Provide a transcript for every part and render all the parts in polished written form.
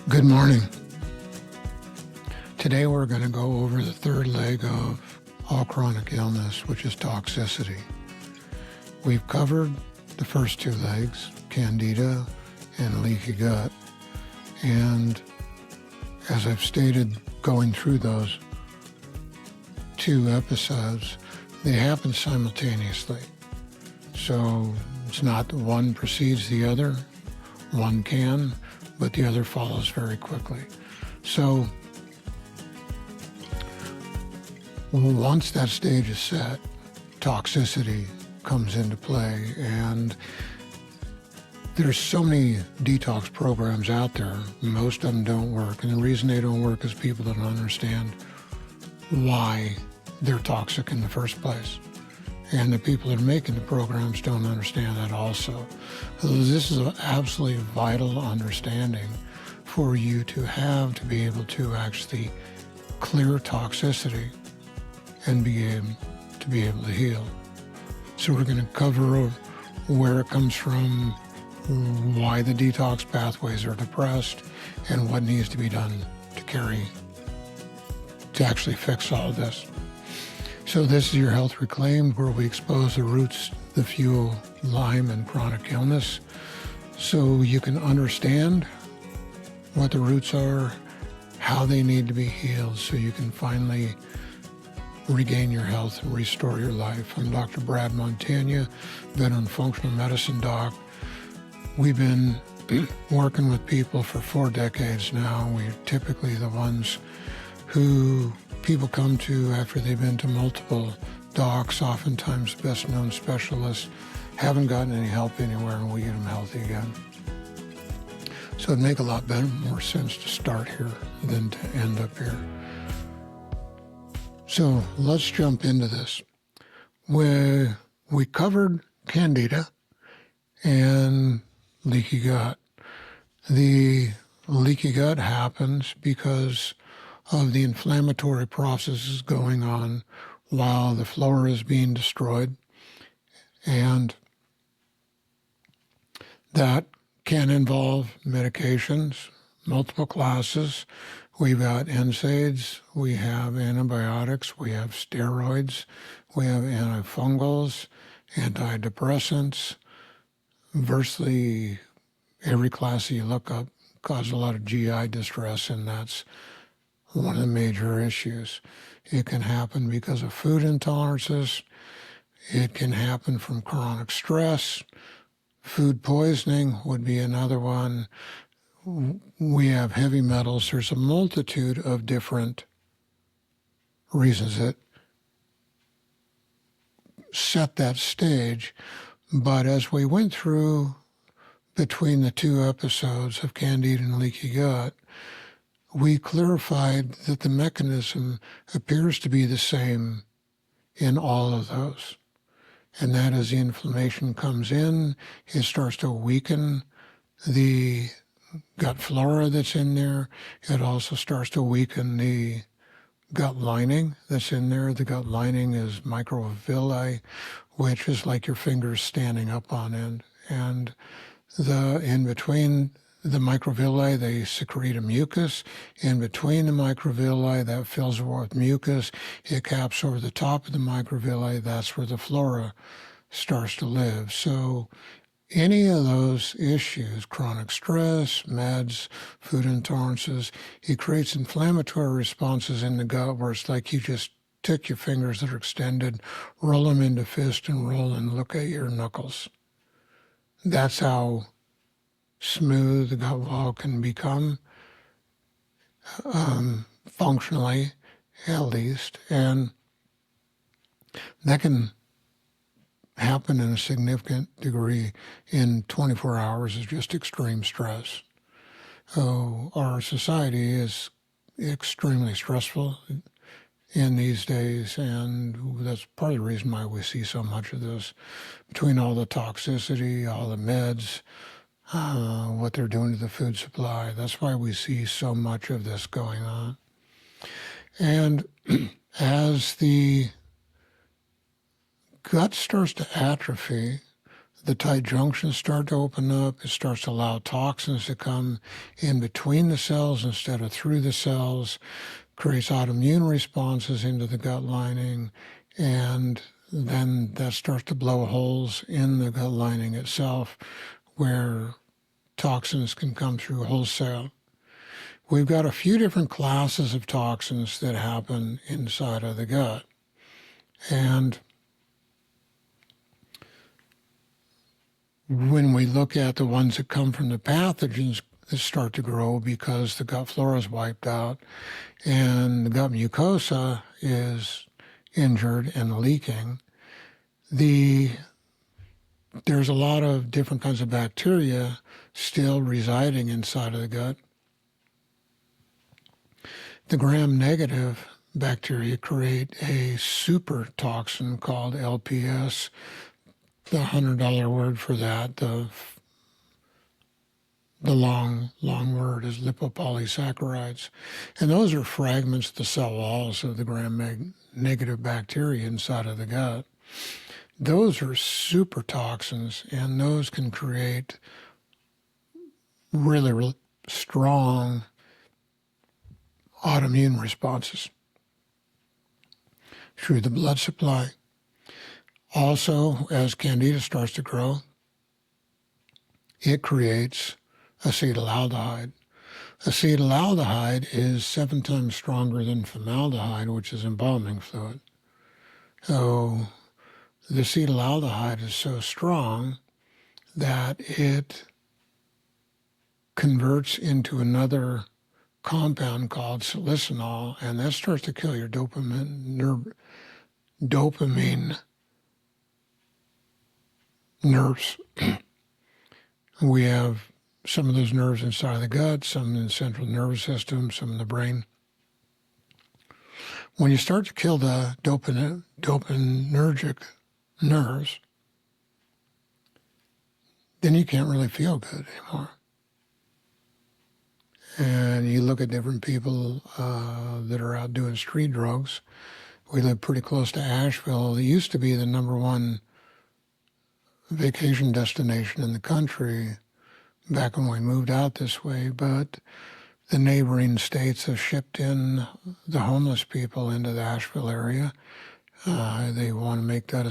Good morning. Today we're going to go over the third leg of all chronic illness, which is toxicity. We've covered the first two legs, Candida and leaky gut, and as I've stated, going through those two episodes, they happen simultaneously. So it's not that one precedes the other. One can, but the other follows very quickly. So once that stage is set, toxicity comes into play, and there's so many detox programs out there. Most of them don't work, and the reason they don't work is people don't understand why they're toxic in the first place. And the people that are making the programs don't understand that also. So this is an absolutely vital understanding for you to have to be able to actually clear toxicity and be able to heal. So we're going to cover where it comes from, why the detox pathways are depressed, and what needs to be done to actually fix all of this. So this is your Health Reclaimed, where we expose the roots, the fuel, Lyme, and chronic illness, so you can understand what the roots are, how they need to be healed, so you can finally regain your health and restore your life. I'm Dr. Brad Montagne, veteran functional medicine doc. We've been working with people for 4 decades now. We're typically the ones who people come to after they've been to multiple docs, oftentimes best-known specialists, haven't gotten any help anywhere, and we get them healthy again. So it'd make a lot more sense to start here than to end up here. So let's jump into this. We covered Candida and leaky gut. The leaky gut happens because of the inflammatory processes going on while the flora is being destroyed, and that can involve medications, multiple classes. We've got NSAIDs, we have antibiotics, we have steroids, we have antifungals, antidepressants. Virtually every class that you look up causes a lot of GI distress, and that's one of the major issues. It can happen because of food intolerances. It can happen from chronic stress. Food poisoning would be another one. We have heavy metals. There's a multitude of different reasons that set that stage. But as we went through between the two episodes of Candida and leaky gut, we clarified that the mechanism appears to be the same in all of those. And that as the inflammation comes in, it starts to weaken the gut flora that's in there. It also starts to weaken the gut lining that's in there. The gut lining is microvilli, which is like your fingers standing up on end. And in between the microvilli, they secrete a mucus. In between the microvilli, that fills with mucus. It caps over the top of the microvilli. That's where the flora starts to live. So any of those issues, chronic stress, meds, food intolerances, it creates inflammatory responses in the gut where it's like you just took your fingers that are extended, roll them into fist, and roll and look at your knuckles. That's how smooth the gut wall can become, functionally at least, and that can happen in a significant degree in 24 hours of just extreme stress. So our society is extremely stressful in these days, and that's part of the reason why we see so much of this, between all the toxicity, all the meds, what they're doing to the food supply. That's why we see so much of this going on. And as the gut starts to atrophy, the tight junctions start to open up. It starts to allow toxins to come in between the cells instead of through the cells, creates autoimmune responses into the gut lining, and then that starts to blow holes in the gut lining itself where toxins can come through wholesale. We've got a few different classes of toxins that happen inside of the gut. And when we look at the ones that come from the pathogens that start to grow because the gut flora is wiped out and the gut mucosa is injured and leaking, there's a lot of different kinds of bacteria still residing inside of the gut. The gram-negative bacteria create a super toxin called LPS. The $100 word for that, the long word is lipopolysaccharides. And those are fragments of the cell walls of the gram-negative bacteria inside of the gut. Those are super toxins, and those can create really, really strong autoimmune responses through the blood supply. Also, as Candida starts to grow, it creates acetylaldehyde. Acetylaldehyde is 7 times stronger than formaldehyde, which is embalming fluid. So the acetylaldehyde is so strong that it converts into another compound called salicylanol, and that starts to kill your dopamine nerves. We have some of those nerves inside of the gut, some in the central nervous system, some in the brain. When you start to kill the dopaminergic nerves, then you can't really feel good anymore. And you look at different people that are out doing street drugs. We live pretty close to Asheville. It used to be the #1 vacation destination in the country back when we moved out this way, but the neighboring states have shipped in the homeless people into the Asheville area. They want to make that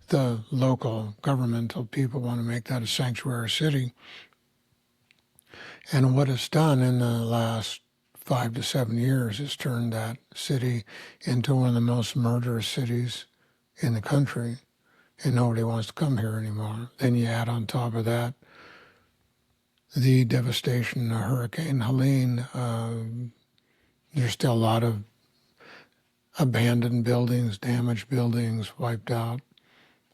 the local governmental people want to make that a sanctuary city. And what it's done in the last 5 to 7 years is turned that city into one of the most murderous cities in the country, and nobody wants to come here anymore. Then you add on top of that the devastation of Hurricane Helene. There's still a lot of abandoned buildings, damaged buildings, wiped out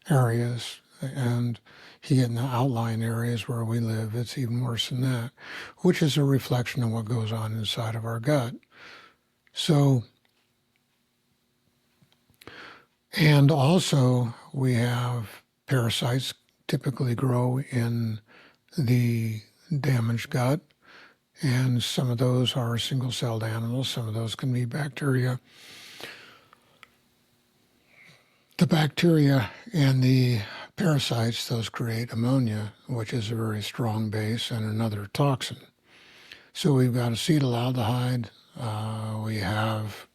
areas, and you get in the outlying areas where we live, it's even worse than that, which is a reflection of what goes on inside of our gut. So, and also we have parasites typically grow in the damaged gut, and some of those are single-celled animals, some of those can be bacteria. The bacteria and the parasites, those create ammonia, which is a very strong base and another toxin. So we've got acetylaldehyde, we have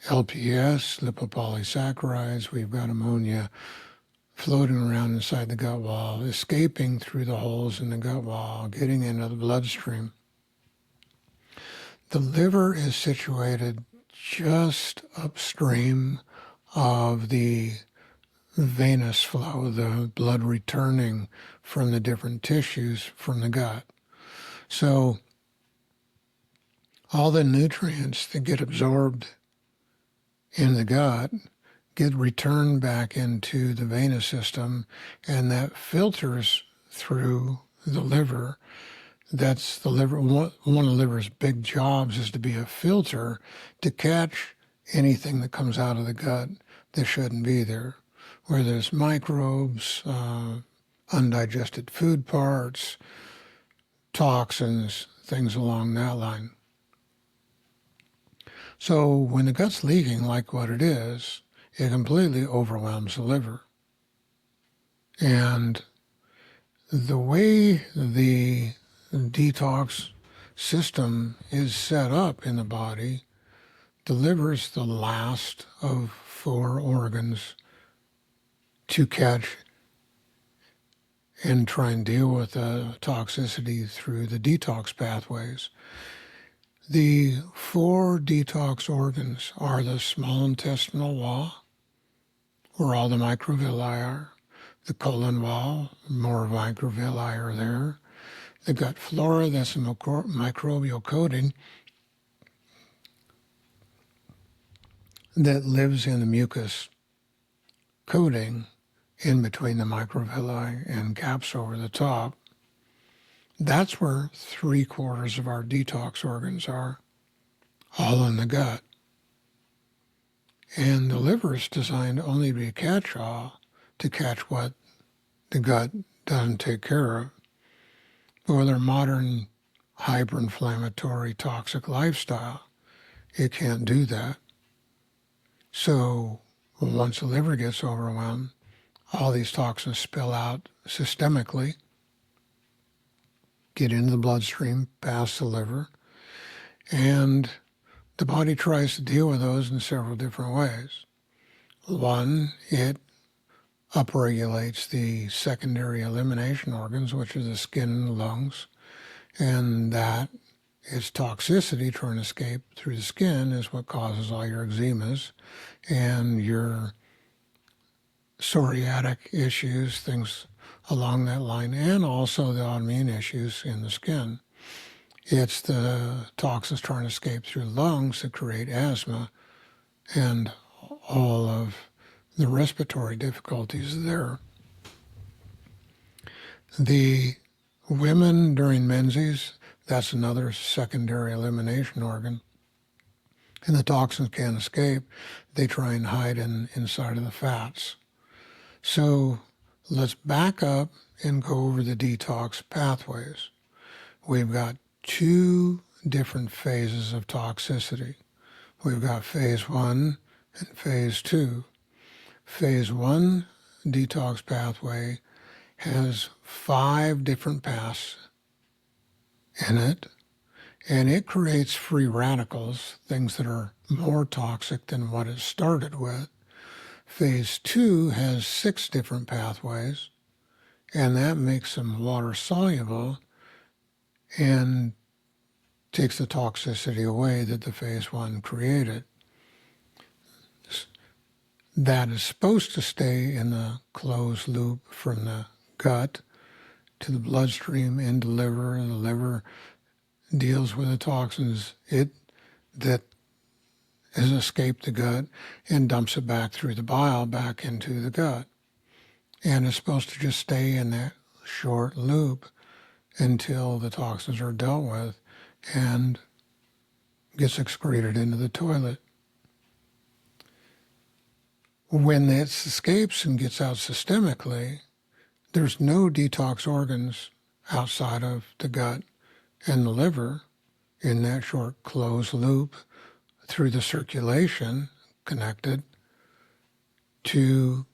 LPS, lipopolysaccharides, we've got ammonia floating around inside the gut wall, escaping through the holes in the gut wall, getting into the bloodstream. The liver is situated just upstream of the venous flow, the blood returning from the different tissues from the gut. So all the nutrients that get absorbed in the gut get returned back into the venous system, and that filters through the liver. That's the liver. One of the liver's big jobs is to be a filter to catch anything that comes out of the gut that shouldn't be there, whether it's microbes, undigested food parts, toxins, things along that line. So when the gut's leaking like what it is, it completely overwhelms the liver. And the way the detox system is set up in the body delivers the last of 4 organs to catch and try and deal with the toxicity through the detox pathways. The 4 detox organs are the small intestinal wall, where all the microvilli are, the colon wall, more microvilli are there, the gut flora, that's a microbial coating that lives in the mucus coating in between the microvilli and caps over the top. That's where 3/4 of our detox organs are, all in the gut. And the liver is designed only to be a catch-all to catch what the gut doesn't take care of. But with our modern hyperinflammatory toxic lifestyle, it can't do that. So once the liver gets overwhelmed, all these toxins spill out systemically, get into the bloodstream, past the liver, and the body tries to deal with those in several different ways. One, it upregulates the secondary elimination organs, which are the skin and the lungs, and that is toxicity trying to escape through the skin is what causes all your eczemas and your psoriatic issues, things along that line, and also the autoimmune issues in the skin. It's the toxins trying to escape through the lungs that create asthma and all of the respiratory difficulties there. The women during menses, that's another secondary elimination organ, and the toxins can't escape. They try and hide inside of the fats. So let's back up and go over the detox pathways. We've got 2 different phases of toxicity. We've got phase 1 and phase 2. Phase 1 detox pathway has 5 different paths in it, and it creates free radicals, things that are more toxic than what it started with. Phase 2 has 6 different pathways, and that makes them water soluble and takes the toxicity away that the phase 1 created. That is supposed to stay in the closed loop from the gut to the bloodstream into the liver, and the liver deals with the toxins that has escaped the gut and dumps it back through the bile back into the gut. And it's supposed to just stay in that short loop until the toxins are dealt with and gets excreted into the toilet. When it escapes and gets out systemically, there's no detox organs outside of the gut and the liver in that short closed loop through the circulation connected to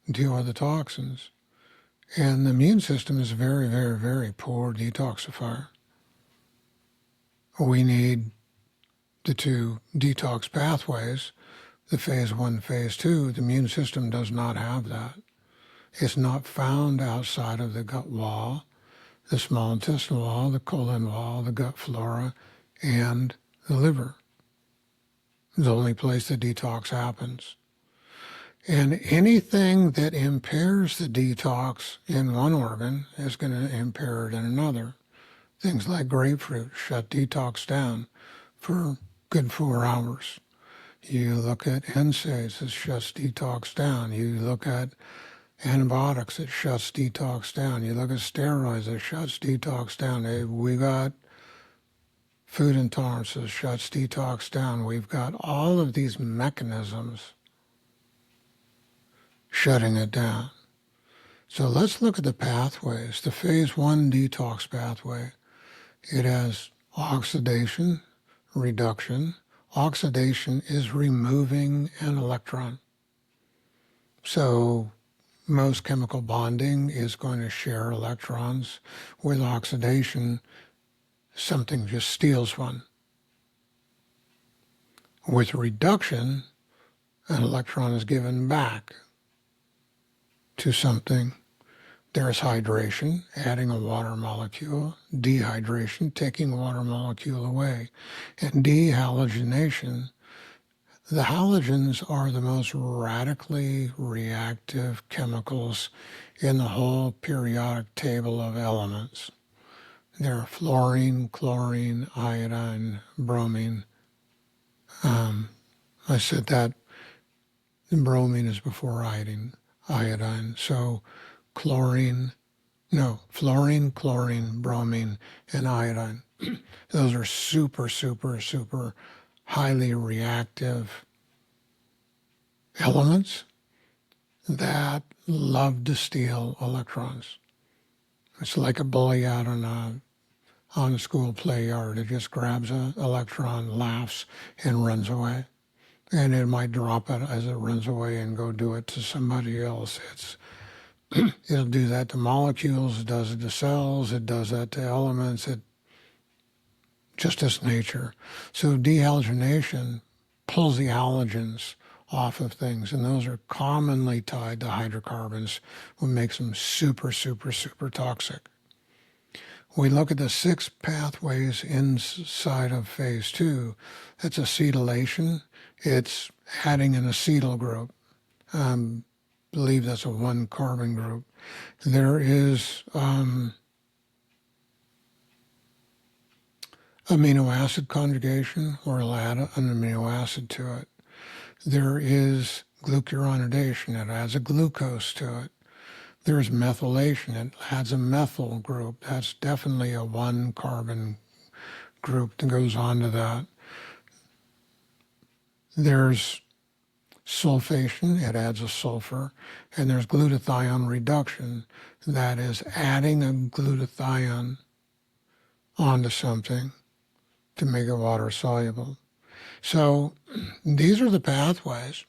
deal with the toxins. And the immune system is a very, very, very poor detoxifier. We need the 2 detox pathways, the phase 1, phase 2. The immune system does not have that. It's not found outside of the gut wall, the small intestinal wall, the colon wall, the gut flora, and the liver. It's the only place the detox happens. And anything that impairs the detox in one organ is going to impair it in another. Things like grapefruit shut detox down for a good 4 hours. You look at NSAIDs, it shuts detox down. You look at antibiotics, it shuts detox down. You look at steroids, it shuts detox down. We got food intolerances, shuts detox down. We've got all of these mechanisms shutting it down. So let's look at the pathways. The phase 1 detox pathway, it has oxidation, reduction. Oxidation is removing an electron. So most chemical bonding is going to share electrons. With oxidation, something just steals one. With reduction, an electron is given back to something. There's hydration, adding a water molecule, dehydration, taking a water molecule away, and dehalogenation. The halogens are the most radically reactive chemicals in the whole periodic table of elements. They're fluorine, chlorine, iodine, bromine. I said that bromine is before iodine. So fluorine, chlorine, bromine, and iodine. Those are super, super, super highly reactive elements that love to steal electrons. It's like a bully out on a school play yard. It just grabs an electron, laughs, and runs away. And it might drop it as it runs away and go do it to somebody else. It'll do that to molecules, it does it to cells, it does that to elements, just its nature. So dehalogenation pulls the halogens off of things, and those are commonly tied to hydrocarbons, what makes them super, super, super toxic. We look at the 6 pathways inside of phase 2. That's acetylation. It's adding an acetyl group. Believe that's a 1-carbon group. There is amino acid conjugation, or it'll add an amino acid to it. There is glucuronidation. It adds a glucose to it. There's methylation. It adds a methyl group. That's definitely a 1-carbon group that goes on to that. There's sulfation. It adds a sulfur. And there's glutathione reduction. That is adding a glutathione onto something to make it water soluble. So these are the pathways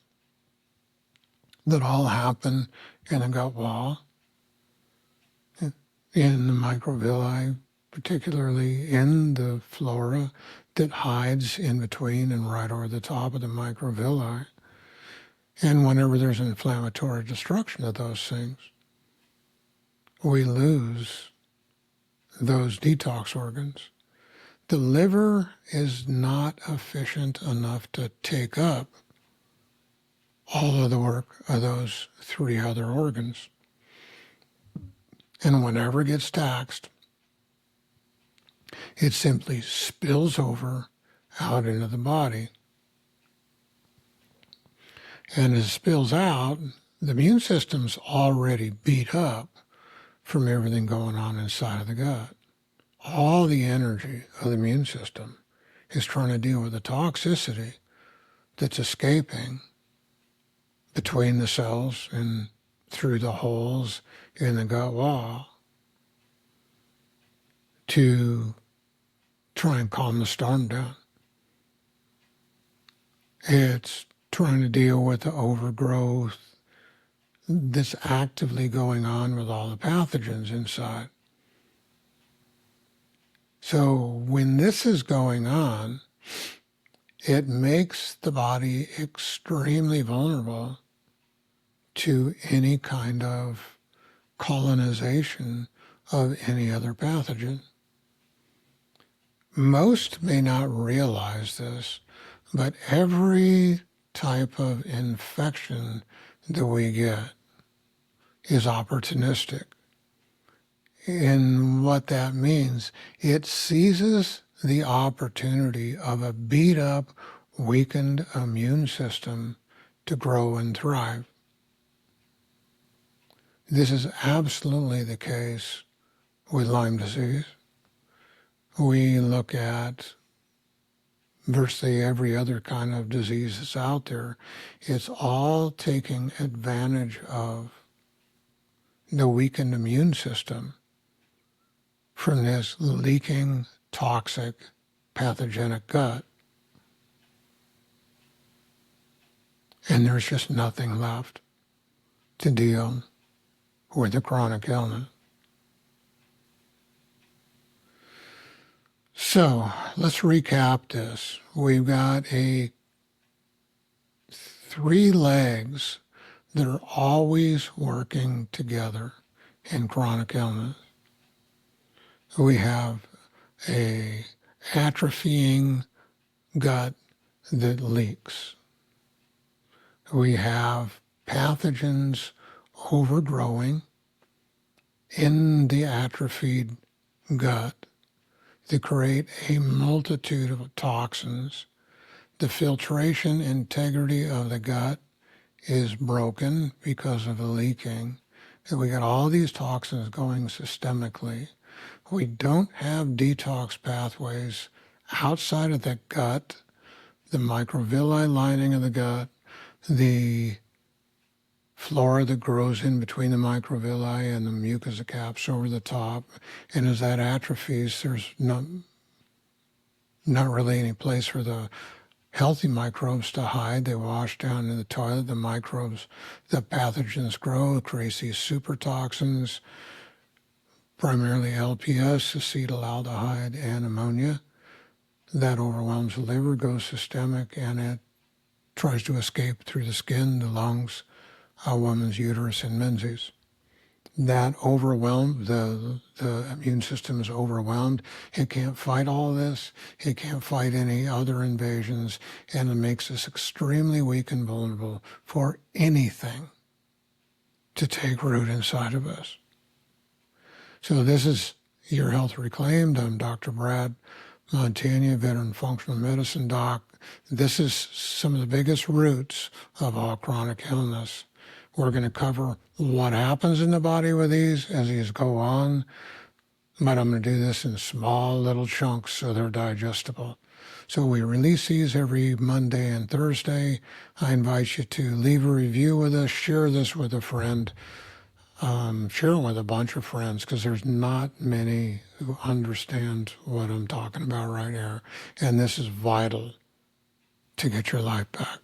that all happen in the gut wall, in the microvilli, particularly in the flora that hides in between and right over the top of the microvilli. And whenever there's inflammatory destruction of those things, we lose those detox organs. The liver is not efficient enough to take up all of the work of those 3 other organs. And whenever it gets taxed, it simply spills over out into the body. And as it spills out, the immune system's already beat up from everything going on inside of the gut. All the energy of the immune system is trying to deal with the toxicity that's escaping between the cells and through the holes in the gut wall to try and calm the storm down. It's trying to deal with the overgrowth that's actively going on with all the pathogens inside. So when this is going on, it makes the body extremely vulnerable to any kind of colonization of any other pathogen. Most may not realize this, but every type of infection that we get is opportunistic. And what that means, it seizes the opportunity of a beat up, weakened immune system to grow and thrive. This is absolutely the case with Lyme disease. We look at virtually every other kind of disease that's out there. It's all taking advantage of the weakened immune system from this leaking, toxic, pathogenic gut. And there's just nothing left to deal with a chronic illness. So let's recap this. We've got three legs that are always working together in chronic illness. We have a atrophying gut that leaks. We have pathogens overgrowing in the atrophied gut that create a multitude of toxins. The filtration integrity of the gut is broken because of the leaking. And we got all these toxins going systemically. We don't have detox pathways outside of the gut, the microvilli lining of the gut, the flora that grows in between the microvilli and the mucosa caps over the top. And as that atrophies, there's not really any place for the healthy microbes to hide. They wash down in the toilet. The microbes, the pathogens grow, creates these super toxins, primarily LPS, acetylaldehyde, and ammonia. That overwhelms the liver, goes systemic, and it tries to escape through the skin, the lungs, a woman's uterus, and menses. That overwhelmed, the immune system is overwhelmed. It can't fight all this. It can't fight any other invasions, and it makes us extremely weak and vulnerable for anything to take root inside of us. So this is Your Health Reclaimed. I'm Dr. Brad Montagne, veteran functional medicine doc. This is some of the biggest roots of all chronic illness. We're going to cover what happens in the body with these as these go on, but I'm going to do this in small little chunks so they're digestible. So we release these every Monday and Thursday. I invite you to leave a review with us, share this with a friend, share it with a bunch of friends, because there's not many who understand what I'm talking about right here, and this is vital to get your life back.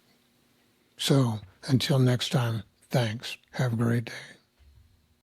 So until next time, thanks. Have a great day.